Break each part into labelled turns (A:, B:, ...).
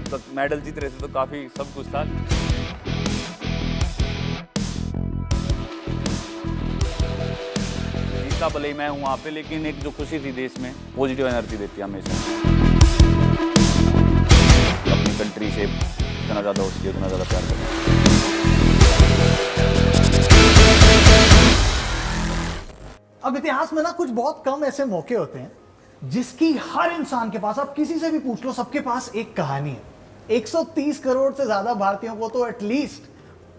A: तक मेडल जीत रहे थे तो काफ़ी सब कुछ था। जीता भले ही मैं हूँ वहाँ पे, लेकिन एक जो खुशी थी देश में, पॉजिटिव एनर्जी देती है हमेशा। अपनी कंट्री से जितना ज़्यादा हो सके उतना ज़्यादा प्यार करना।
B: अब इतिहास में ना कुछ बहुत कम ऐसे मौके होते हैं जिसकी हर इंसान के पास, आप किसी से भी पूछ लो, सबके पास एक कहानी है। 130 करोड़ से ज्यादा भारतीयों को तो एटलीस्ट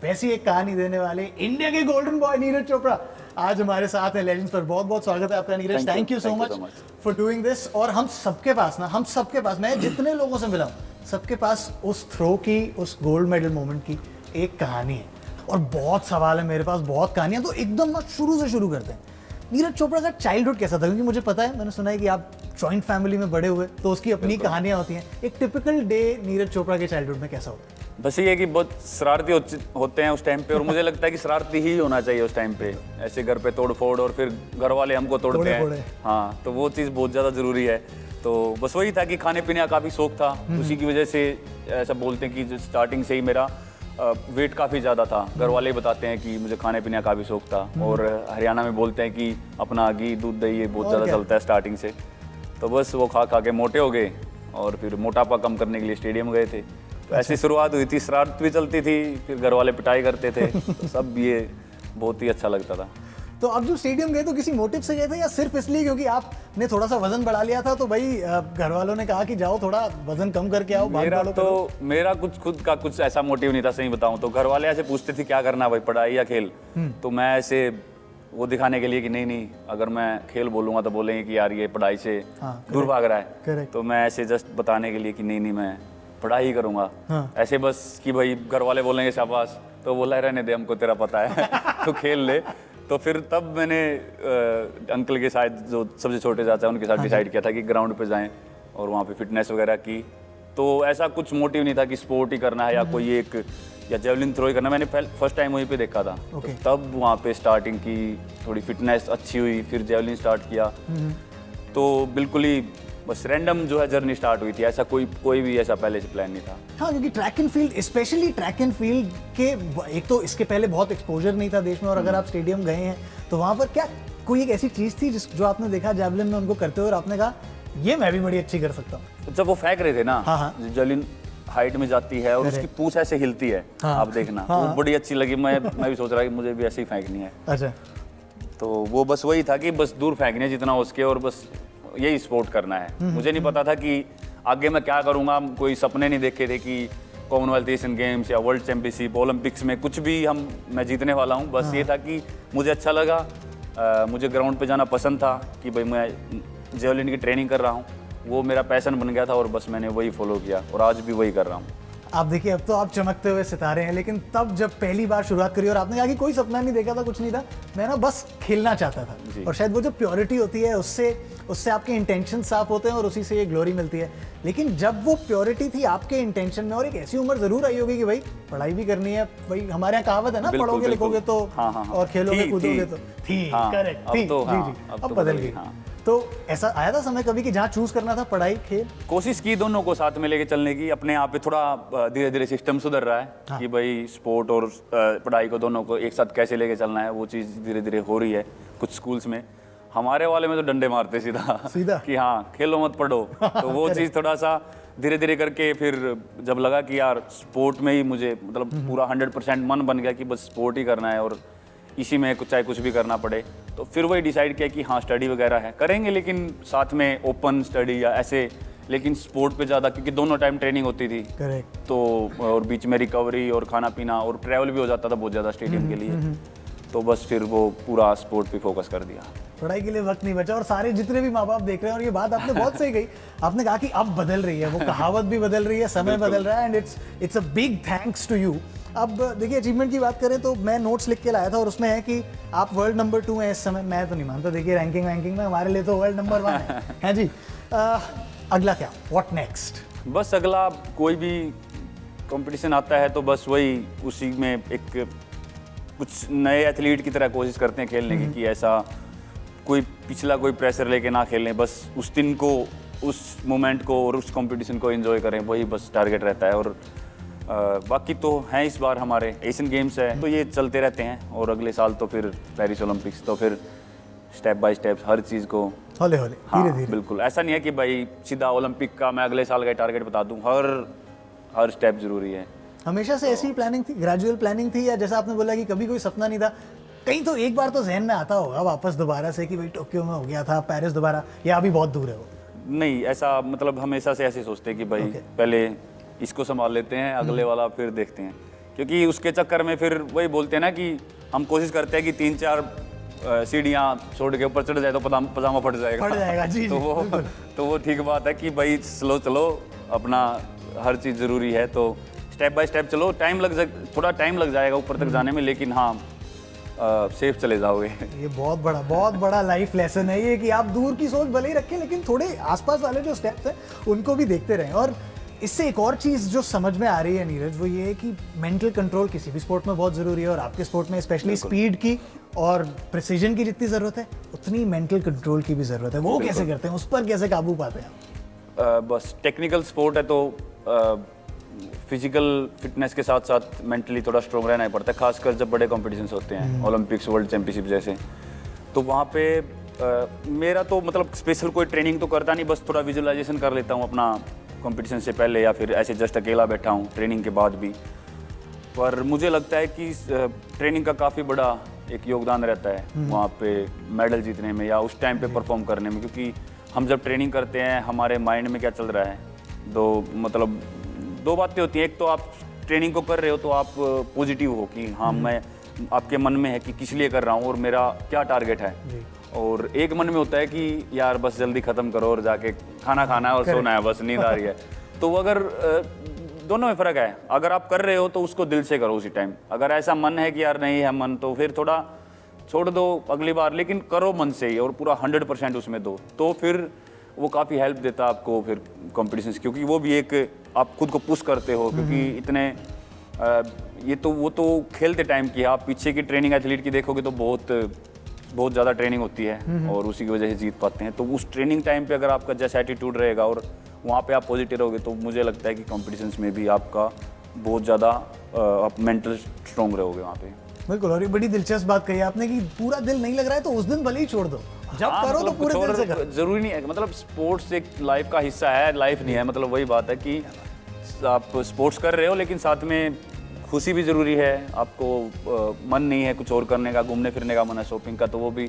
B: वैसी एक कहानी देने वाले इंडिया के गोल्डन बॉय नीरज चोपड़ा आज हमारे साथ हैं लेजेंड्स पर। बहुत बहुत स्वागत है आपका Neeraj, thank you so much for doing this. और हम सबके पास मैं जितने लोगों से मिला हूं, सबके पास उस थ्रो की, उस गोल्ड मेडल मोमेंट की एक कहानी है। और बहुत सवाल है मेरे पास, बहुत कहानियां, तो एकदम ना शुरू से शुरू करते हैं। नीरज चोपड़ा का चाइल्डहुड कैसा था? क्योंकि मुझे पता है, मैंने सुना है कि आप जॉइंट फैमिली में बड़े हुए, तो उसकी अपनी कहानियां होती हैं। एक टिपिकल डे नीरज चोपड़ा के चाइल्डहुड में कैसा होता है?
A: बस ये है कि बहुत शरारती होते हैं उस टाइम पे, और मुझे लगता है कि शरारती ही होना चाहिए उस टाइम पे। ऐसे घर पे तोड़ फोड़ और फिर घर वाले हमको तोड़ते हैं, हाँ, तो वो चीज़ बहुत ज़्यादा ज़रूरी है। तो बस वही था कि खाने पीने का काफ़ी शौक था, उसी की वजह से ऐसा बोलते हैं कि स्टार्टिंग से ही मेरा वेट काफ़ी ज़्यादा था। घर वाले ही बताते हैं कि मुझे खाने पीने का काफ़ी शौक था। और हरियाणा में बोलते हैं कि अपना घी दूध दही ये बहुत ज़्यादा चलता है स्टार्टिंग से। तो बस वो खा खा के मोटे हो गए, और फिर मोटापा कम करने के लिए स्टेडियम गए थे। तो ऐसी शुरुआत हुई थी, शरारत भी चलती थी, फिर घर वाले पिटाई करते थे, तो सब ये बहुत ही अच्छा लगता था।
B: तो अब जो स्टेडियम गए तो किसी मोटिव से गए थे, या सिर्फ इसलिए क्योंकि आपने थोड़ा सा वजन बढ़ा लिया था, तो भाई घर वालों ने कहा कि जाओ थोड़ा वजन कम करके आओ?
A: मेरा कुछ खुद का कुछ ऐसा मोटिव नहीं था, सही बताऊं तो। घर वाले ऐसे पूछते थे क्या करना भाई, पढ़ाई या खेल? तो मैं ऐसे वो दिखाने के लिए कि नहीं, अगर मैं खेल बोलूंगा तो बोलेंगे कि यार ये पढ़ाई से दूर भाग रहा है। तो मैं ऐसे जस्ट बताने के लिए कि नहीं मैं पढ़ाई ही करूंगा। ऐसे बस कि भाई घर वाले बोलेंगे शाबाश, तो बोला रहने दे, हमको तेरा पता है तो खेल ले। तो फिर तब मैंने अंकल के साथ, जो सबसे छोटे चाचा हैं, उनके साथ डिसाइड किया था कि ग्राउंड पे जाएं और वहाँ पे फिटनेस वगैरह की। तो ऐसा कुछ मोटिव नहीं था कि स्पोर्ट ही करना है या कोई एक, या जेवलिन थ्रो ही करना। मैंने फर्स्ट टाइम वहीं पे देखा था, तो तब वहाँ पे स्टार्टिंग की, थोड़ी फिटनेस अच्छी हुई, फिर जेवलिन स्टार्ट किया। तो बिल्कुल ही बस रैंडम जो है जर्नी स्टार्ट हुई थी, ऐसा कोई भी ऐसा पहले से प्लान नहीं था।
B: हाँ, क्योंकि track and field, specially track and field के एक तो इसके पहले बहुत एक्सपोजर नहीं था देश में, और अगर आप स्टेडियम गए हैं तो वहाँ पर क्या कोई एक ऐसी चीज़ थी जो आपने देखा जेवलिन में उनको करते हुए और आपने कहा ये मैं भी बड़ी अच्छी कर सकता हूँ?
A: जब वो फेंक रहे थे ना, जेवलिन हाइट में जाती है और उसकी पूंछ ऐसे हिलती है, आप देखना, वो बड़ी अच्छी लगी। मैं भी सोच रहा कि मुझे भी ऐसे ही फेंकनी है।
B: अच्छा, तो
A: वो बस वही था कि बस दूर फेंकने जितना हो सके, और बस यही स्पोर्ट करना है। मुझे नहीं पता था कि आगे मैं क्या करूँगा, कोई सपने नहीं देखे थे कि कॉमनवेल्थ एशियन गेम्स या वर्ल्ड चैंपियनशिप, ओलंपिक्स में कुछ भी मैं जीतने वाला हूँ। बस ये था कि मुझे अच्छा लगा, मुझे ग्राउंड पे जाना पसंद था कि भाई मैं जेवलिन की ट्रेनिंग कर रहा हूँ, वो मेरा पैशन बन गया था, और बस मैंने वही फॉलो किया और आज भी वही कर रहा हूँ।
B: आप देखिए, अब तो आप चमकते हुए सितारे हैं, लेकिन तब जब पहली बार शुरुआत करी और आपने कहा कि कोई सपना नहीं देखा था, कुछ नहीं था, मैं ना बस खेलना चाहता था, और शायद वो जो प्योरिटी होती है उससे आपके इंटेंशन साफ होते हैं और उसी से ये ग्लोरी मिलती है। लेकिन जब वो प्योरिटी थी आपके इंटेंशन में, और एक ऐसी उम्र जरूर आई होगी कि भाई पढ़ाई भी करनी है, भाई हमारे यहाँ कहावत है ना, पढ़ोगे लिखोगे तो और खेलोगे कूदोगे तो थी, करेक्ट थी, अब बदल गई। तो ऐसा आया था समय कभी कि जहाँ चूज करना था पढ़ाई खेल?
A: कोशिश की दोनों को साथ में लेके चलने की। अपने यहाँ पे थोड़ा धीरे धीरे सिस्टम सुधर रहा है कि भाई स्पोर्ट और पढ़ाई को दोनों को एक साथ कैसे लेके चलना है, वो चीज़ धीरे धीरे हो रही है कुछ स्कूल्स में। हमारे वाले में तो डंडे मारते सीधा कि हाँ खेलो मत पढ़ो। तो वो चीज़ थोड़ा सा धीरे धीरे करके, फिर जब लगा कि यार स्पोर्ट में ही मुझे मतलब पूरा 100% मन बन गया कि बस स्पोर्ट ही करना है और इसी में चाहे कुछ भी करना पड़े, तो फिर वही डिसाइड किया कि हाँ स्टडी वगैरह है करेंगे, लेकिन साथ में ओपन स्टडी या ऐसे, लेकिन स्पोर्ट पे ज़्यादा, क्योंकि दोनों टाइम ट्रेनिंग होती थी।
B: करेक्ट।
A: तो और बीच में रिकवरी और खाना पीना और ट्रैवल भी हो जाता था बहुत ज़्यादा स्टेडियम के लिए। तो बस फिर वो पूरा स्पोर्ट पे फोकस कर दिया,
B: पढ़ाई के लिए वक्त नहीं बचा। और सारे जितने भी माँ बाप देख रहे हैं, और ये बात आपने बहुत सही कही, आपने कहा कि अब बदल रही है, वो कहावत भी बदल रही है, समय बदल रहा है, and it's a big thanks to you. अब देखिए, अचीवमेंट की बात करें तो मैं नोट्स लिख के लाया था और उसमें है कि आप वर्ल्ड नंबर 2 हैं इस समय। मैं तो नहीं मानता, देखिए रैंकिंग में हमारे लिए तो वर्ल्ड नंबर 1 है जी। अगला क्या, व्हाट नेक्स्ट?
A: बस अगला कोई भी कंपटीशन आता है तो बस वही उसी में एक कुछ नए एथलीट की तरह कोशिश करते हैं खेलने की, कि ऐसा कोई पिछला कोई प्रेशर लेके ना खेलें, बस उस दिन को उस मोमेंट को और उस कंपटीशन को एंजॉय करें, वही बस टारगेट रहता है। और बाकी तो हैं इस बार हमारे एशियन गेम्स है, तो ये चलते रहते हैं, और अगले साल तो फिर पेरिस ओलंपिक्स, तो फिर स्टेप बाय स्टेप हर चीज़ को
B: हौले हौले धीरे धीरे।
A: बिल्कुल ऐसा नहीं है कि भाई सीधा ओलंपिक का मैं अगले साल का टारगेट बता दूं, हर स्टेप जरूरी है।
B: हमेशा से ऐसी प्लानिंग थी, ग्रेजुअल प्लानिंग थी, या जैसा आपने बोला कि कभी कोई सपना नहीं था, कहीं तो एक बार तो जहन में आता होगा वापस दोबारा से कि भाई टोक्यो में हो गया था, पेरिस दोबारा, या अभी बहुत दूर है वो?
A: नहीं, ऐसा मतलब हमेशा से ऐसे सोचते हैं कि भाई पहले इसको संभाल लेते हैं, अगले वाला फिर देखते हैं, क्योंकि उसके चक्कर में फिर वही बोलते हैं ना कि हम कोशिश करते हैं कि 3-4 सीढ़ियाँ छोड़ के ऊपर चढ़ जाए तो पजामा फट जाएगा।
B: जी,
A: तो वो ठीक बात है कि भाई स्लो चलो, अपना हर चीज़ ज़रूरी है, तो स्टेप बाय स्टेप चलो, थोड़ा टाइम लग जाएगा ऊपर तक जाने में, लेकिन हाँ सेफ चले जाओगे।
B: ये बहुत बड़ा लाइफ लेसन है ये, कि आप दूर की सोच भले ही रखें, लेकिन थोड़े आसपास वाले जो स्टेप्स हैं उनको भी देखते रहें। और इससे एक और चीज़ जो समझ में आ रही है नीरज, वो ये है कि मेंटल कंट्रोल किसी भी स्पोर्ट में बहुत ज़रूरी है, और आपके स्पोर्ट में स्पेशली स्पीड की और प्रिसीजन की जितनी ज़रूरत है, उतनी मेंटल कंट्रोल की भी ज़रूरत है। वो कैसे करते हैं, उस पर कैसे काबू पाते हैं?
A: बस टेक्निकल स्पोर्ट है तो फिजिकल फिटनेस के साथ साथ मेंटली थोड़ा स्ट्रॉन्ग रहना ही पड़ता है, खासकर जब बड़े कॉम्पिटिशन्स होते हैं, ओलंपिक्स, वर्ल्ड चैंपियनशिप जैसे। तो वहाँ पे मेरा तो मतलब स्पेशल कोई ट्रेनिंग तो करता नहीं, बस थोड़ा विजुअलाइजेशन कर लेता हूँ अपना कंपटीशन से पहले, या फिर ऐसे जस्ट अकेला बैठा हूँ ट्रेनिंग के बाद भी। पर मुझे लगता है कि ट्रेनिंग का काफ़ी बड़ा एक योगदान रहता है वहाँ पे मेडल जीतने में, या उस टाइम पे परफॉर्म करने में, क्योंकि हम जब ट्रेनिंग करते हैं हमारे माइंड में क्या चल रहा है, दो बातें होती हैं। एक तो आप ट्रेनिंग को कर रहे हो तो आप पॉजिटिव हो कि हाँ मैं, आपके मन में है कि किस लिए कर रहा हूँ और मेरा क्या टारगेट है, और एक मन में होता है कि यार बस जल्दी ख़त्म करो और जाके खाना खाना है और सोना है, बस नींद आ रही है। तो अगर दोनों में फ़र्क है, अगर आप कर रहे हो तो उसको दिल से करो उसी टाइम। अगर ऐसा मन है कि यार नहीं है मन, तो फिर थोड़ा छोड़ दो अगली बार, लेकिन करो मन से ही और पूरा 100% उसमें दो, तो फिर वो काफ़ी हेल्प देता है आपको फिर कॉम्पिटिशन्स, क्योंकि वो भी एक आप खुद को पुश करते हो, क्योंकि इतने वो तो खेलते टाइम की, आप पीछे की ट्रेनिंग एथलीट की देखोगे तो बहुत ज़्यादा ट्रेनिंग होती है, और उसी की वजह से जीत पाते हैं। तो उस ट्रेनिंग टाइम पे अगर आपका जैसा एटीट्यूड रहेगा और वहाँ पे आप पॉजिटिव रहोगे, तो मुझे लगता है कि कॉम्पिटिशन्स में भी आपका बहुत ज़्यादा आप मेंटल स्ट्रॉन्ग रहोगे वहाँ पे।
B: बिल्कुल, और ये बड़ी दिलचस्प बात कही आपने कि पूरा दिल नहीं लग रहा है तो उस दिन भले ही छोड़ दो, जब करो तो पूरे दिल से करो।
A: जरूरी नहीं है, मतलब स्पोर्ट्स एक लाइफ का हिस्सा है, लाइफ नहीं है। मतलब वही बात है कि आप स्पोर्ट्स कर रहे हो, लेकिन साथ में खुशी भी ज़रूरी है। आपको मन नहीं है कुछ और करने का, घूमने फिरने का मन है, शॉपिंग का, तो वो भी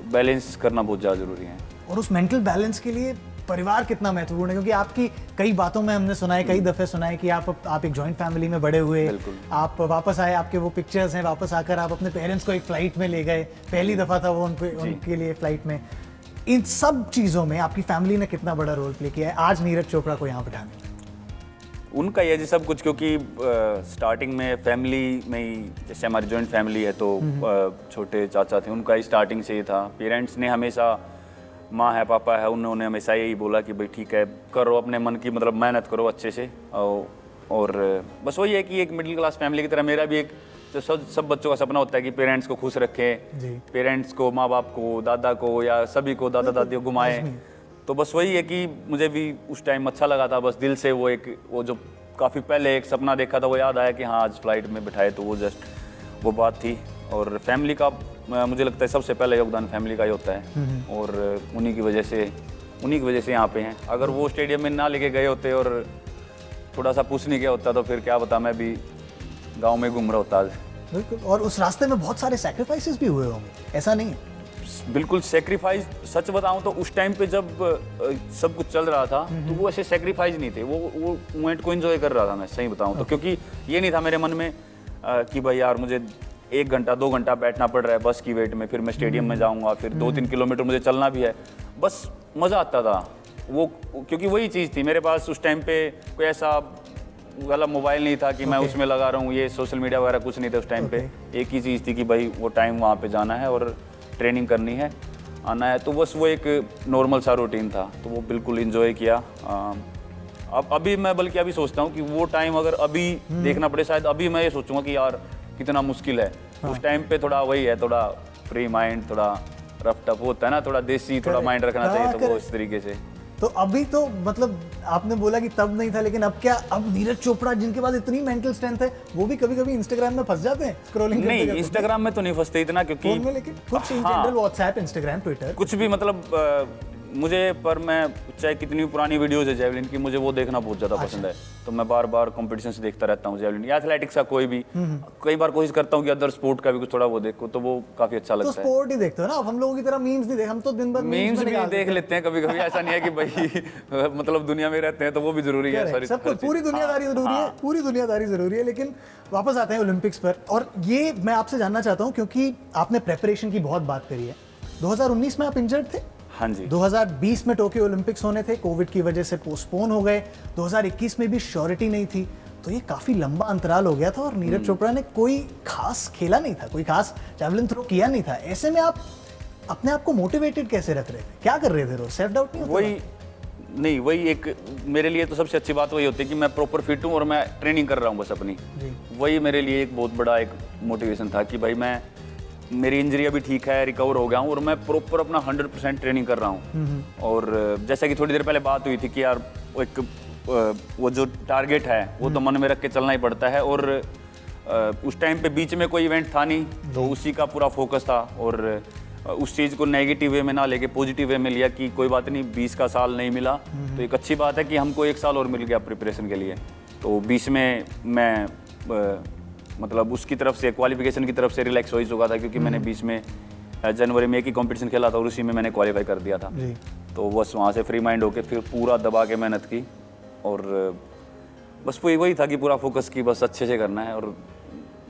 A: बैलेंस करना बहुत ज़्यादा ज़रूरी है।
B: और उस मेंटल बैलेंस के लिए परिवार कितना महत्वपूर्ण है, क्योंकि आपकी कई बातों में हमने सुना है, कई दफ़े सुना है कि आप एक जॉइंट फैमिली में बड़े हुए, आप वापस आए, आपके वो पिक्चर्स हैं, वापस आकर आप अपने पेरेंट्स को एक फ़्लाइट में ले गए, पहली दफ़ा था वो उनके लिए फ़्लाइट में। इन सब चीज़ों में आपकी फैमिली ने कितना बड़ा रोल प्ले किया है आज नीरज चोपड़ा को यहाँ बिठाने में?
A: उनका ये जी सब कुछ, क्योंकि स्टार्टिंग में फैमिली में ही, जैसे हमारी जॉइंट फैमिली है तो छोटे चाचा थे, उनका ही स्टार्टिंग से ही था। पेरेंट्स ने हमेशा, माँ है पापा है, उन्होंने हमेशा यही बोला कि भाई ठीक है, करो अपने मन की, मतलब मेहनत करो अच्छे से। और बस वही है कि एक मिडिल क्लास फैमिली की तरह मेरा भी एक, जो सब बच्चों का सपना होता है कि पेरेंट्स को खुश रखें, पेरेंट्स को, माँ बाप को, दादा को, या सभी को, दादा दादी को घुमाएं। तो बस वही है कि मुझे भी उस टाइम अच्छा लगा था, बस दिल से वो जो काफ़ी पहले एक सपना देखा था वो याद आया कि हाँ आज फ्लाइट में बिठाए, तो वो जस्ट वो बात थी। और फैमिली का मुझे लगता है सबसे पहले योगदान फैमिली का ही होता है, और उन्हीं की वजह से यहाँ पे हैं। अगर वो स्टेडियम में ना लेके गए होते और थोड़ा सा पूछ नहीं गया होता, तो फिर क्या बता, मैं भी गांव में घूम रहा होता आज।
B: बिल्कुल, और उस रास्ते में बहुत सारे सैक्रिफाइसेस भी हुए होंगे, ऐसा नहीं है?
A: बिल्कुल सेक्रीफाइस, सच बताऊं तो उस टाइम पे जब सब कुछ चल रहा था तो वो ऐसे सेक्रीफाइस नहीं थे, वो मोमेंट को एंजॉय कर रहा था मैं, सही बताऊं तो। क्योंकि ये नहीं था मेरे मन में कि भाई यार मुझे 1 घंटा 2 घंटा बैठना पड़ रहा है बस की वेट में, फिर मैं स्टेडियम में जाऊंगा, फिर 2-3 किलोमीटर मुझे चलना भी है, बस मज़ा आता था वो। क्योंकि वही चीज़ थी मेरे पास उस टाइम पे, कोई ऐसा वाला मोबाइल नहीं था कि मैं उसमें लगा रहा हूँ, ये सोशल मीडिया वगैरह कुछ नहीं था उस टाइम पे। एक ही चीज़ थी कि भाई वो टाइम वहाँ पे जाना है और ट्रेनिंग करनी है, आना है, तो बस वो एक नॉर्मल सा रूटीन था, तो वो बिल्कुल एंजॉय किया। अब अभी मैं बल्कि अभी सोचता हूँ कि वो टाइम अगर अभी देखना पड़े, शायद अभी मैं ये सोचूंगा कि यार कितना मुश्किल है। उस टाइम पे थोड़ा वही है, थोड़ा फ्री माइंड, थोड़ा रफ टफ होता है ना, थोड़ा देसी, थोड़ा माइंड रखना चाहिए, तो वो इस तरीके से।
B: तो अभी तो मतलब आपने बोला कि तब नहीं था, लेकिन अब क्या, अब नीरज चोपड़ा जिनके पास इतनी मेंटल स्ट्रेंथ है वो भी कभी कभी इंस्टाग्राम में फंस जाते हैं स्क्रॉलिंग
A: नहीं, इंस्टाग्राम में तो नहीं फंसते इतना, क्योंकि
B: फोन में, लेकिन कुछ in general WhatsApp, Instagram, Twitter,
A: कुछ भी मतलब मुझे, पर मैं चाहे कितनी पुरानी वीडियोस है जेवलिन की, मुझे वो देखना बहुत ज़्यादा पसंद है। तो मैं बार बार कॉम्पिटिशन देखता रहता हूँ, जेवलिन या एथलेटिक्स का कोई भी। कई बार कोशिश करता हूँ कि अदर स्पोर्ट का भी कुछ थोड़ा वो देखो, तो वो काफ़ी अच्छा
B: तो
A: लगता है।
B: स्पोर्ट ही देखते हो ना, अब हम लोगों की तरह मीम्स नहीं देख, हम तो दिन भर
A: मीम्स भी देख लेते हैं कभी कभी, ऐसा नहीं है कि भाई मतलब दुनिया में रहते हैं तो वो भी जरूरी है। सॉरी,
B: सब कुछ, पूरी दुनियादारी जरूरी है, पूरी दुनियादारी जरूरी है। लेकिन वापस आते हैं ओलंपिक्स पर, और ये मैं आपसे जानना चाहता हूँ क्योंकि आपने प्रेपरेशन की बहुत बात करी है। 2019 में आप इंजर्ड थे,
A: हाँ जी।
B: 2020 में टोक्यो ओलंपिक्स होने थे, कोविड की वजह से पोस्टपोन हो गए, 2021 में भी श्योरिटी नहीं थी, तो ये काफी लंबा अंतराल हो गया था और नीरज चोपड़ा ने कोई खास खेला नहीं था, कोई खास जैवलिन थ्रो किया नहीं था। ऐसे में आप अपने आप को मोटिवेटेड कैसे रख रहे थे, क्या कर रहे थे रोज? सेल्फ डाउट नहीं होता?
A: वही एक मेरे लिए तो सबसे अच्छी बात वही होती है कि मैं प्रॉपर फिट हूँ और मैं ट्रेनिंग कर रहा हूँ बस अपनी। वही मेरे लिए एक बहुत बड़ा एक मोटिवेशन था कि भाई मैं, मेरी इंजरी अभी ठीक है, रिकवर हो गया हूँ और मैं प्रॉपर अपना 100% ट्रेनिंग कर रहा हूँ। और जैसा कि थोड़ी देर पहले बात हुई थी कि यार वो जो टारगेट है वो तो मन में रख के चलना ही पड़ता है। और उस टाइम पे बीच में कोई इवेंट था नहीं, तो उसी का पूरा फोकस था। और उस चीज़ को नेगेटिव वे में ना लेके पॉजिटिव वे में लिया कि कोई बात नहीं, 20 का साल नहीं मिला तो एक अच्छी बात है कि हमको 1 साल और मिल गया प्रिपरेशन के लिए। तो 20 में मैं मतलब उसकी तरफ से, क्वालिफिकेशन की तरफ से रिलैक्स हो ही चुका था, क्योंकि मैंने 20 में जनवरी में एक ही कंपटीशन खेला था और उसी में मैंने क्वालिफाई कर दिया था। तो बस वहाँ से फ्री माइंड होके फिर पूरा दबा के मेहनत की, और बस वही था कि पूरा फोकस की बस अच्छे से करना है, और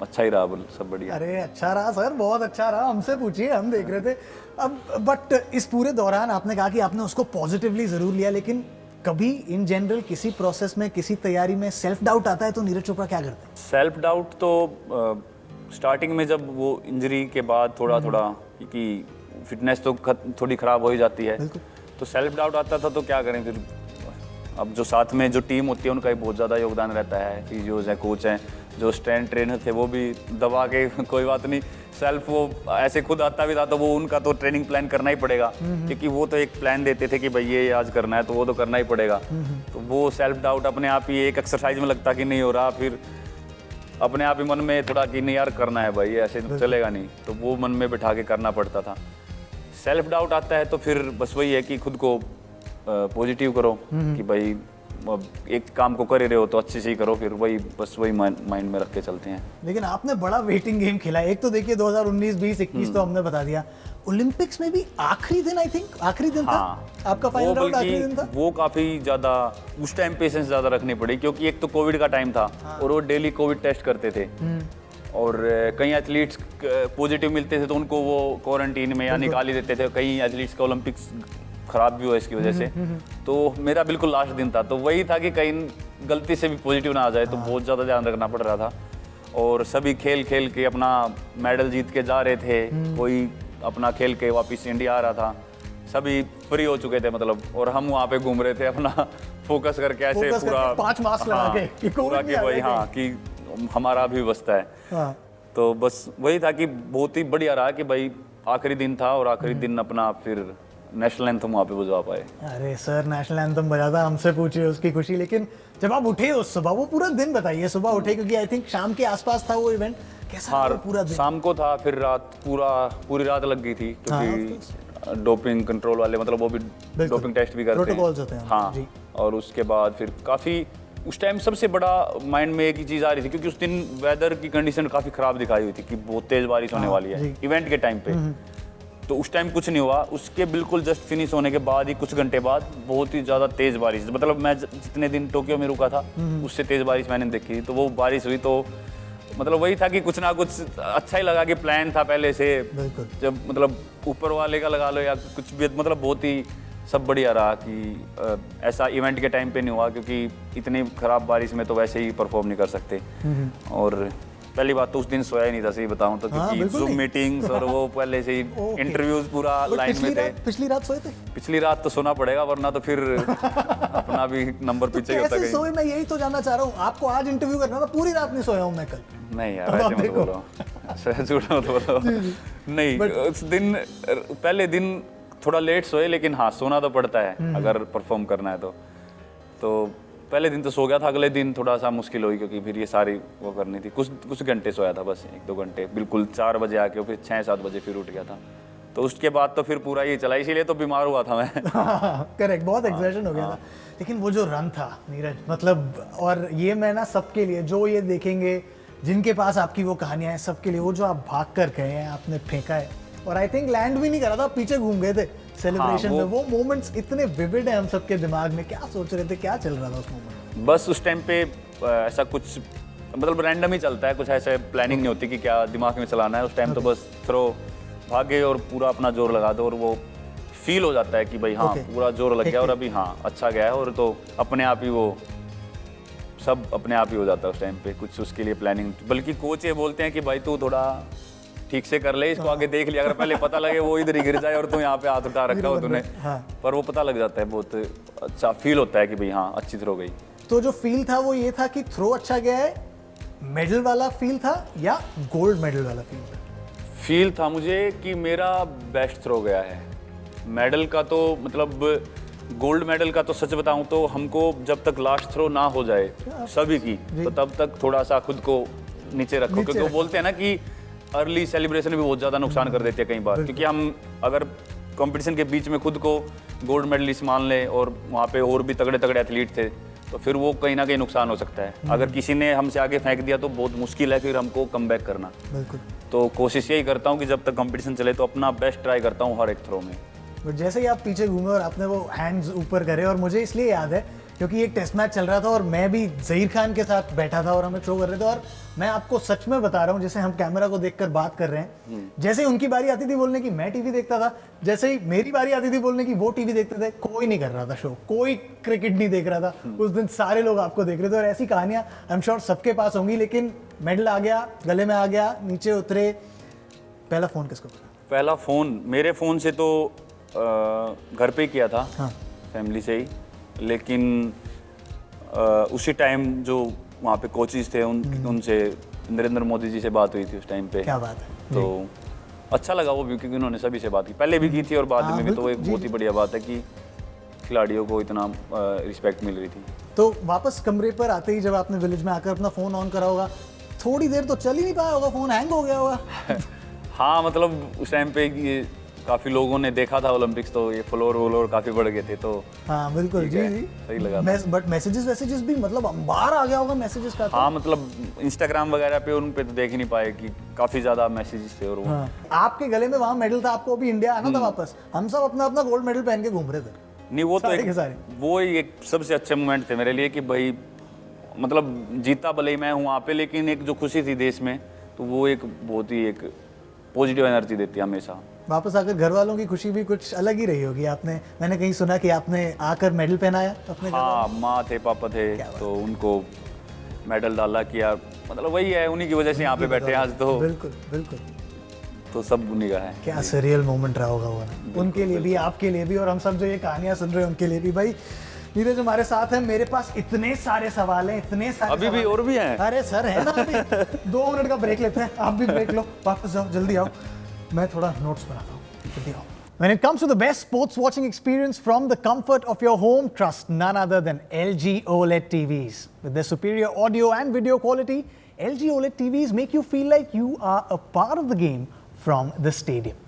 A: अच्छा ही रहा, सब बढ़िया।
B: अरे अच्छा रहा सर, बहुत अच्छा रहा। हमसे पूछिए, हम देख रहे थे। अब बट इस पूरे दौरान आपने कहा कि आपने उसको पॉजिटिवली जरूर लिया, लेकिन कभी इन जनरल किसी प्रोसेस में, किसी तैयारी में सेल्फ डाउट आता है तो नीरज चोपड़ा क्या करते हैं?
A: सेल्फ डाउट तो स्टार्टिंग में जब वो इंजरी के बाद थोड़ा कि फिटनेस तो थोड़ी ख़राब हो ही जाती है, तो सेल्फ डाउट आता था। तो क्या करें फिर, अब जो साथ में जो टीम होती है उनका भी बहुत ज़्यादा योगदान रहता है, फिजियोज हैं, कोच हैं, जो स्ट्रेंथ ट्रेनर थे वो भी दबा के कोई बात नहीं, सेल्फ वो ऐसे खुद आता भी था तो वो उनका तो ट्रेनिंग प्लान करना ही पड़ेगा, क्योंकि वो तो एक प्लान देते थे कि भाई ये आज करना है तो वो तो करना ही पड़ेगा। तो वो सेल्फ डाउट अपने आप ही एक एक्सरसाइज में लगता कि नहीं हो रहा, फिर अपने आप ही मन में थोड़ा कि नहीं यार करना है भाई, ऐसे तो चलेगा नहीं, तो वो मन में बिठा के करना पड़ता था। सेल्फ डाउट आता है तो फिर बस वही है कि खुद को पॉजिटिव करो कि भाई एक काम को कर ही रहे हो तो अच्छे से ही करो, फिर वही बस वही माइंड में रख के चलते हैं।
B: लेकिन आपने बड़ा वेटिंग गेम खेला। एक तो देखिए 2019, 20, 21 तो हमने बता दिया, ओलंपिक्स में भी आखिरी दिन, आई थिंक आखिरी दिन था आपका, फाइनल राउंड आखिरी दिन था।
A: वो काफी ज्यादा उस टाइम पेशेंस ज्यादा रखनी पड़ी, क्योंकि एक तो कोविड का टाइम था और वो डेली कोविड टेस्ट करते थे, और कई एथलीट्स पॉजिटिव मिलते थे तो उनको वो क्वारंटीन में या निकाल ही देते थे। कई एथलीट्स का ओलंपिक्स खराब भी हुआ इसकी वजह से। तो मेरा बिल्कुल लास्ट दिन था, तो वही था कि कहीं गलती से भी पॉजिटिव ना आ जाए, तो बहुत ज़्यादा ध्यान रखना पड़ रहा था। और सभी खेल खेल के अपना मेडल जीत के जा रहे थे, कोई अपना खेल के वापस इंडिया आ रहा था, सभी फ्री हो चुके थे मतलब, और हम वहाँ पे घूम रहे थे अपना फोकस करके ऐसे पूरा
B: 5 मास्क लगा के
A: पूरा कि भाई हाँ कि हमारा भी बसता है। तो बस वही था कि बहुत ही बढ़िया रहा कि भाई आखिरी दिन था और आखिरी दिन अपना फिर नेशनल एंथम वहाँ पे बजवा पाए।
B: अरे सर, नेशनल एंथम बजाता, हमसे पूछिए उसकी खुशी। लेकिन जब आप उठे उस सुबह, वो पूरा दिन बताइए, सुबह उठे क्योंकि आई थिंक शाम के आसपास था वो इवेंट, कैसा था पूरा दिन?
A: शाम को था, फिर रात पूरी रात लग गई थी, क्योंकि डोपिंग कंट्रोल वाले मतलब वो भी डोपिंग टेस्ट भी करते हैं। हाँ, और उसके बाद फिर काफ़ी उस टाइम सबसे बड़ा माइंड में एक ही चीज़ आ रही थी, क्योंकि उस दिन वेदर की कंडीशन काफ़ी ख़राब दिखाई हुई थी कि बहुत तेज़ बारिश होने वाली है इवेंट के टाइम पे। तो उस टाइम कुछ नहीं हुआ, उसके बिल्कुल जस्ट फिनिश होने के बाद ही कुछ घंटे बाद बहुत ही ज़्यादा तेज़ बारिश, मतलब मैं जितने दिन टोक्यो में रुका था उससे तेज़ बारिश मैंने देखी। तो वो बारिश हुई तो मतलब वही था कि कुछ ना कुछ अच्छा ही लगा कि प्लान था पहले से, जब मतलब ऊपर वाले का लगा लो या कुछ भी, मतलब बहुत ही सब बढ़िया रहा कि ऐसा इवेंट के टाइम पे नहीं हुआ, क्योंकि इतनी ख़राब बारिश में तो वैसे ही परफॉर्म नहीं कर सकते। और पहली बात तो उस दिन सोया ही नहीं था, सही बताऊं तो, क्योंकि जूम मीटिंग्स और वो पहले से ही इंटरव्यूज पूरा लाइन में थे।
B: पिछली रात सोए थे?
A: पिछली रात तो सोना पड़ेगा, वरना तो फिर अपना भी नंबर पीछे होता है।
B: सोए, मैं यही तो जानना चाह रहा हूँ। आपको आज इंटरव्यू करना था, पूरी रात नहीं सोया हूँ मैं कल।
A: नहीं यार, ऐसे मत बोलो, झूठ मत बोलो। नहीं, उस दिन पहले दिन थोड़ा लेट सोए, लेकिन हाँ सोना तो पड़ता है अगर परफॉर्म करना है तो पहले दिन तो सो गया था, अगले दिन थोड़ा सा मुश्किल हुई क्योंकि फिर ये सारी वो करनी थी। कुछ घंटे सोया था बस, 1-2 घंटे, बिल्कुल 4 बजे आके, फिर 6-7 बजे फिर उठ गया था। तो उसके बाद तो फिर पूरा ये चला, इसीलिए तो बीमार हुआ था मैं।
B: करेक्ट, बहुत एग्जर्शन हो गया था। लेकिन वो जो रन था नीरज, मतलब, और ये मैं ना सबके लिए जो ये देखेंगे, जिनके पास आपकी वो कहानियां हैं, सबके लिए वो जो आप भाग कर गए हैं, आपने फेंका है और आई थिंक लैंड भी नहीं करा था, पीछे घूम गए थे सेलिब्रेशन में। वो मोमेंट्स इतने विविड है हम सबके दिमाग में। क्या सोच रहे थे, क्या चल रहा था उस मोमेंट में?
A: बस उस टाइम पे ऐसा कुछ मतलब रैंडम ही चलता है, कुछ ऐसे प्लानिंग नहीं होती कि क्या दिमाग में चलाना है। उस टाइम तो बस थ्रो भागे और पूरा अपना जोर लगा दो और वो फील हो जाता है कि भाई हाँ पूरा जोर लग गया और अभी हाँ अच्छा गया है, और तो अपने आप ही वो सब अपने आप ही हो जाता है उस टाइम पे। कुछ उसके लिए प्लानिंग, बल्कि कोच ये बोलते हैं कि भाई तू थोड़ा ठीक से कर ले, इसको आगे देख लिया, अगर पहले पता लगे वो इधर ही गिर जाए और तू यहाँ पे हाथ उठा रखा हो तूने। पर वो पता लग जाता है, बहुत अच्छा फील होता है कि भाई हाँ अच्छी थ्रो गई।
B: तो जो फील था वो ये था कि थ्रो अच्छा गया है, मेडल वाला फील था या गोल्ड मेडल वाला फील था?
A: फील था मुझे कि मेरा बेस्ट थ्रो गया है। मेडल का तो मतलब गोल्ड मेडल का तो सच बताऊं तो हमको जब तक लास्ट थ्रो ना हो जाए सभी की, तो तब तक थोड़ा सा खुद को नीचे रखो, क्योंकि वो बोलते हैं ना कि अर्ली सेलिब्रेशन भी बहुत ज़्यादा नुकसान कर देती है कई बार। क्योंकि हम अगर कंपटीशन के बीच में खुद को गोल्ड मेडलिस्ट मान लें और वहाँ पे और भी तगड़े तगड़े एथलीट थे, तो फिर वो कहीं ना कहीं नुकसान हो सकता है। अगर किसी ने हमसे आगे फेंक दिया तो बहुत मुश्किल है फिर हमको कम बैक करना।
B: बिल्कुल।
A: तो कोशिश यही करता हूँ कि जब तक कंपटीशन चले तो अपना बेस्ट ट्राई करता हूँ हर एक थ्रो में।
B: बट जैसे ही आप पीछे घूमे और आपने वो हैंड्स ऊपर करे, और मुझे इसलिए याद है क्योंकि एक टेस्ट मैच चल रहा था और मैं भी ज़हीर खान के साथ बैठा था और हमें थ्रो कर रहे थे, और मैं आपको सच में बता रहा हूँ, जैसे हम कैमरा को देखकर बात कर रहे हैं, जैसे ही उनकी बारी आती थी बोलने की मैं टीवी देखता था, जैसे ही मेरी बारी आती थी बोलने की वो टीवी देखते थे। कोई नहीं कर रहा था शो, कोई क्रिकेट नहीं देख रहा था उस दिन, सारे लोग आपको देख रहे थे। और ऐसी कहानियां आई एम श्योर सबके पास होंगी। लेकिन मेडल आ गया, गले में आ गया, नीचे उतरे, पहला फोन किसको करा?
A: पहला फोन मेरे फोन से तो घर पे ही किया था, फैमिली से ही। लेकिन उसी टाइम जो वहाँ पे कोचेस थे उनसे नरेंद्र मोदी जी से बात हुई थी उस टाइम पे।
B: क्या बात है।
A: तो अच्छा लगा वो भी, क्योंकि उन्होंने सभी से बात की, पहले भी की थी और बाद में भी। तो एक बहुत ही बढ़िया बात है कि खिलाड़ियों को इतना रिस्पेक्ट मिल रही थी। तो
B: वापस कमरे पर आते ही जब आपने विलेज में आकर अपना फ़ोन ऑन करा होगा, थोड़ी देर तो चल ही नहीं पाया होगा, फ़ोन हैंग हो गया होगा।
A: हाँ, मतलब उस टाइम पे ये काफ़ी लोगों ने देखा था ओलंपिक्स, तो ये फ्लोर काफ़ी बढ़ गए थे। तो
B: हाँ बिल्कुल, जी जी
A: सही लगा।
B: बट मैसेजेस भी मतलब बाहर आ गया होगा मैसेजेस का।
A: हाँ, मतलब इंस्टाग्राम वगैरह पे उन पे तो देख ही नहीं पाए कि काफ़ी ज़्यादा मैसेजेस थे। और वो
B: आपके गले में वहाँ मेडल था, आपको अभी इंडिया आना था वापस, हम सब अपना अपना गोल्ड मेडल पहन के घूम रहे थे।
A: नहीं, वो तो वो एक सबसे अच्छे मोमेंट थे मेरे लिए कि भाई मतलब जीता भले ही मैं हूँ वहाँ पे, लेकिन एक जो खुशी थी देश में, तो वो एक बहुत ही एक पॉजिटिव एनर्जी देती है हमेशा।
B: वापस आकर घर वालों की खुशी भी कुछ अलग ही रही होगी। आपने, मैंने कहीं सुना कि आपने आकर मेडल पहनाया अपने।
A: हाँ, माँ थे, पापा थे, तो उनको मेडल डाला कि यार मतलब वही है, उन्हीं की वजह से यहाँ पे बैठे हैं आज। तो
B: बिल्कुल बिल्कुल,
A: तो सब उन्हीं का है।
B: क्या सरियल मोमेंट रहा होगा वो, उनके लिए भी, आपके लिए भी, और हम सब जो ये कहानियां सुन रहे हैं उनके लिए भी। भाई नीरज हमारे साथ है, मेरे पास इतने सारे सवाल हैं, इतने सारे
A: अभी भी और भी हैं।
B: अरे सर है ना, अभी 2 मिनट का ब्रेक लेते हैं, आप भी ब्रेक लो, वापस जाओ, जल्दी आओ, मैं थोड़ा नोट्स बनाता हूँ, जल्दी आओ। When it comes to the best sports watching experience from the comfort of your home, trust none other than LG OLED TVs. With their superior audio and video quality, LG OLED TVs make you feel like you are a part of the game from the stadium.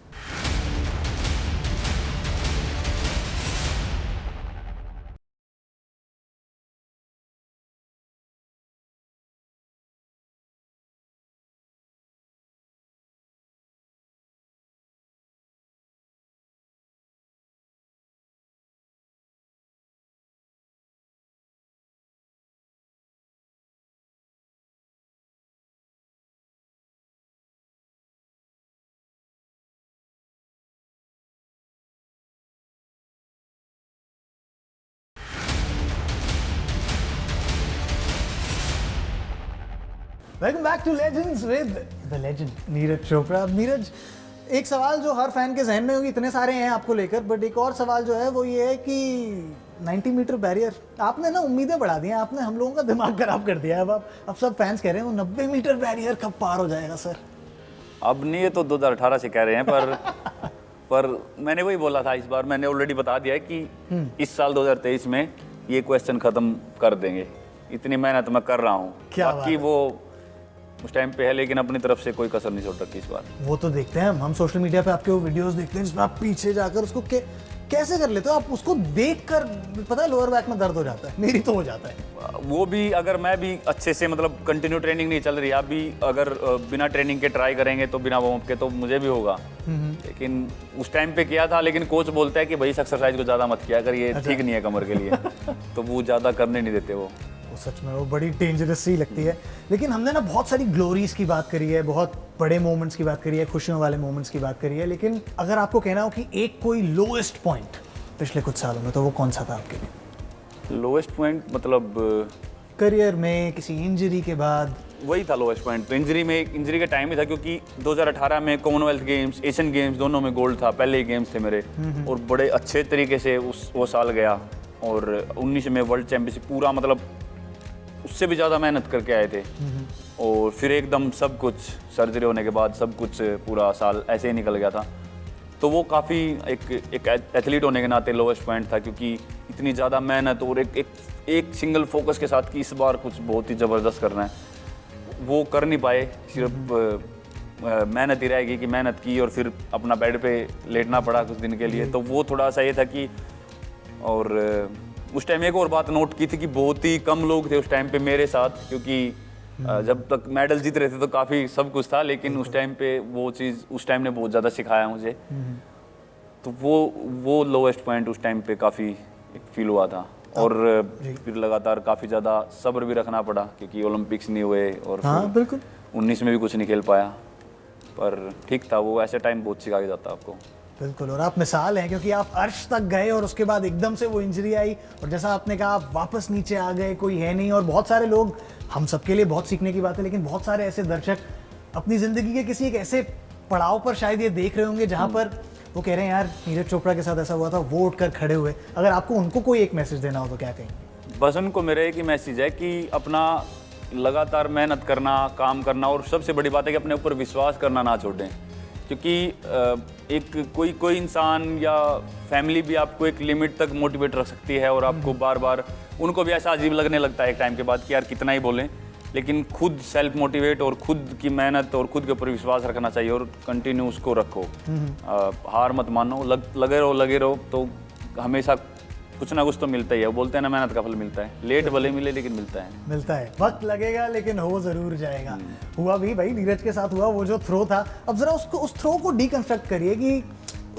B: Welcome back to legends with the legend Neeraj Chopra. Neeraj, एक सवाल जो हर fan के जहन में होगी, इतने सारे हैं आपको लेकर, बट एक और सवाल जो है वो ये है कि 90 मीटर बैरियर, आपने ना उम्मीदें बढ़ा दी हैं, आपने हम लोगों का दिमाग खराब कर दिया है। अब सब फैंस कह रहे हैं वो 90 मीटर बैरियर कब पार हो जाएगा सर?
A: अब नहीं, ये तो 2018 से कह रहे हैं, पर पर मैंने वही बोला था, इस बार मैंने ऑलरेडी बता दिया है कि इस साल 2023 में ये क्वेश्चन खत्म कर देंगे। इतनी मेहनत मैं कर रहा हूँ,
B: क्या बात
A: बाकी
B: है।
A: वो उस टाइम पे है, लेकिन अपनी तरफ से कोई कसर नहीं छोड़ रखी इस बार।
B: वो तो देखते हैं हम सोशल मीडिया पे आपके वो वीडियोस देखते हैं जिसमें आप पीछे जाकर उसको कैसे कर लेते हो आप? उसको देखकर पता है लोअर बैक में दर्द हो जाता है, मेरी तो हो जाता है।
A: वो भी अगर मैं भी अच्छे से मतलब कंटिन्यू ट्रेनिंग नहीं चल रही, आप भी अगर बिना ट्रेनिंग के ट्राई करेंगे तो बिना वार्म अप के, तो मुझे भी होगा। लेकिन उस टाइम पे किया था, लेकिन कोच बोलता है कि भाई इस एक्सरसाइज को ज़्यादा मत किया कर, ये ठीक नहीं है कमर के लिए। तो वो ज़्यादा करने नहीं देते वो
B: सच में वो बड़ी डेंजरस सी लगती है। लेकिन हमने ना बहुत सारी ग्लोरीज की बात करी है, बहुत बड़े मोमेंट्स की बात करी है, खुशियों वाले मोमेंट्स की बात करी है, लेकिन अगर आपको कहना हो कि एक कोई लोएस्ट पॉइंट पिछले कुछ सालों में, तो वो कौन सा था आपके लिए?
A: लोएस्ट पॉइंट मतलब
B: करियर में किसी इंजरी के बाद?
A: वही था लोएस्ट पॉइंट। तो इंजरी के टाइम ही था, क्योंकि 2018 में कॉमनवेल्थ गेम्स, एशियन गेम्स दोनों में गोल्ड था, पहले ही गेम्स थे मेरे, और बड़े अच्छे तरीके से वो साल गया। और 19 में वर्ल्ड चैंपियनशिप पूरा मतलब उससे भी ज़्यादा मेहनत करके आए थे, और फिर एकदम सब कुछ सर्जरी होने के बाद सब कुछ पूरा साल ऐसे ही निकल गया था। तो वो काफ़ी एक एथलीट होने के नाते लोएस्ट पॉइंट था, क्योंकि इतनी ज़्यादा मेहनत और एक सिंगल फोकस के साथ कि इस बार कुछ बहुत ही ज़बरदस्त करना है, वो कर नहीं पाए। सिर्फ मेहनत ही रहेगी कि मेहनत की और फिर अपना बेड पे लेटना पड़ा कुछ दिन के लिए। तो वो थोड़ा सा ये था कि, और उस टाइम एक और बात नोट की थी कि बहुत ही कम लोग थे उस टाइम पे मेरे साथ, क्योंकि जब तक मेडल जीत रहे थे तो काफ़ी सब कुछ था, लेकिन उस टाइम पे वो चीज़ उस टाइम ने बहुत ज़्यादा सिखाया मुझे। तो वो लोएस्ट पॉइंट उस टाइम पे काफ़ी एक फील हुआ था। और फिर लगातार काफ़ी ज़्यादा सब्र भी रखना पड़ा, क्योंकि ओलंपिक्स नहीं हुए, और
B: हाँ, बिल्कुल
A: 19 में भी कुछ नहीं खेल पाया। पर ठीक था, वो ऐसे टाइम बहुत सिखा के जाता आपको।
B: बिल्कुल। और आप मिसाल हैं, क्योंकि आप अर्श तक गए और उसके बाद एकदम से वो इंजरी आई, और जैसा आपने कहा आप वापस नीचे आ गए, कोई है नहीं। और बहुत सारे लोग, हम सबके लिए बहुत सीखने की बात है, लेकिन बहुत सारे ऐसे दर्शक अपनी ज़िंदगी के किसी एक ऐसे पड़ाव पर शायद ये देख रहे होंगे जहाँ पर वो कह रहे हैं यार नीरज चोपड़ा के साथ ऐसा हुआ था, वो उठकर खड़े हुए। अगर आपको उनको कोई एक मैसेज देना हो तो क्या कहेंगे?
A: बस उनको मेरा एक ही मैसेज है कि अपना लगातार मेहनत करना, काम करना, और सबसे बड़ी बात है कि अपने ऊपर विश्वास करना ना छोड़ें। क्योंकि एक कोई इंसान या फैमिली भी आपको एक लिमिट तक मोटिवेट रख सकती है, और आपको बार बार उनको भी ऐसा अजीब लगने लगता है एक टाइम के बाद कि यार कितना ही बोलें, लेकिन खुद सेल्फ मोटिवेट और खुद की मेहनत और खुद के ऊपर विश्वास रखना चाहिए, और कंटिन्यू उसको रखो। हार मत मानो, लगे रहो, तो हमेशा कुछ ना कुछ तो मिलता ही है। वो बोलते हैं ना, मेहनत का फल मिलता है, लेट भले मिले लेकिन मिलता है।
B: वक्त लगेगा लेकिन हो जरूर जाएगा। हुआ भी भाई, नीरज के साथ हुआ। वो जो थ्रो था, अब जरा उस थ्रो को डिकंस्ट्रक्ट करिए कि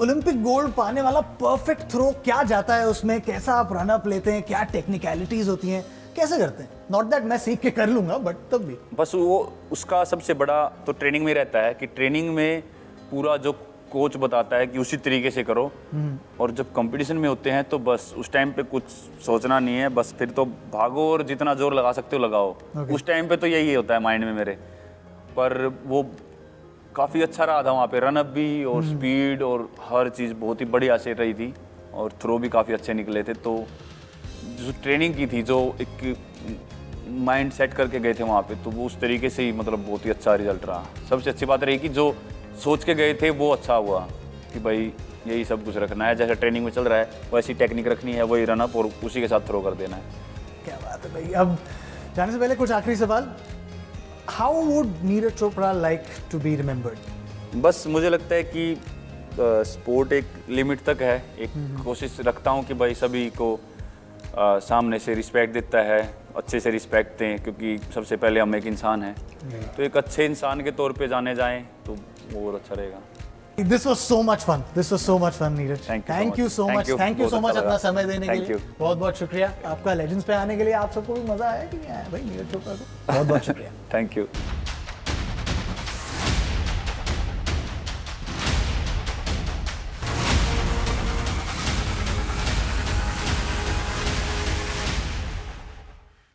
B: ओलंपिक गोल्ड पाने वाला परफेक्ट थ्रो क्या जाता है उसमें, कैसा आप रन अप लेते हैं, क्या टेक्निकलिटीज होती हैं, कैसे करते हैं? नॉट दैट मैं सीख के कर लूंगा, बट तब भी
A: बस वो उसका सबसे बड़ा तो ट्रेनिंग में रहता है कि ट्रेनिंग में पूरा जो कोच बताता है कि उसी तरीके से करो, और जब कंपटीशन में होते हैं तो बस उस टाइम पे कुछ सोचना नहीं है, बस फिर तो भागो और जितना जोर लगा सकते हो लगाओ। उस टाइम पे तो यही होता है माइंड में मेरे। पर वो काफ़ी अच्छा रहा था वहाँ पे, रन अप भी और स्पीड और हर चीज़ बहुत ही बढ़िया से रही थी, और थ्रो भी काफ़ी अच्छे निकले थे। तो जो ट्रेनिंग की थी, जो एक माइंड सेट करके गए थे वहाँ पे, तो वो उस तरीके से ही मतलब बहुत ही अच्छा रिजल्ट रहा। सबसे अच्छी बात रही कि जो सोच के गए थे वो अच्छा हुआ, कि भाई यही सब कुछ रखना है, जैसे ट्रेनिंग में चल रहा है वैसी टेक्निक रखनी है, वही रन अप और उसी के साथ थ्रो कर देना है।
B: क्या बात है भाई। अब जाने से पहले कुछ आखिरी सवाल, how would Neeraj Chopra like to be remembered?
A: बस मुझे लगता है कि स्पोर्ट एक लिमिट तक है। एक कोशिश रखता हूँ कि भाई सभी को सामने से रिस्पेक्ट देता है, अच्छे से रिस्पेक्ट दें, क्योंकि सबसे पहले हम एक इंसान हैं। तो एक अच्छे इंसान के तौर पे जाने जाएं तो वो और अच्छा रहेगा।
B: This was so much fun. This was so much fun, Neeraj.
A: Thank you so much.
B: Thank you so much अपना समय देने के
A: Thank
B: लिए।
A: you.
B: बहुत बहुत शुक्रिया आपका लेजेंड्स पे आने के लिए। आप सबको भी मजा आया कि नहीं आया भाई? नीरज चोपड़ा को बहुत बहुत शुक्रिया।
A: Thank you.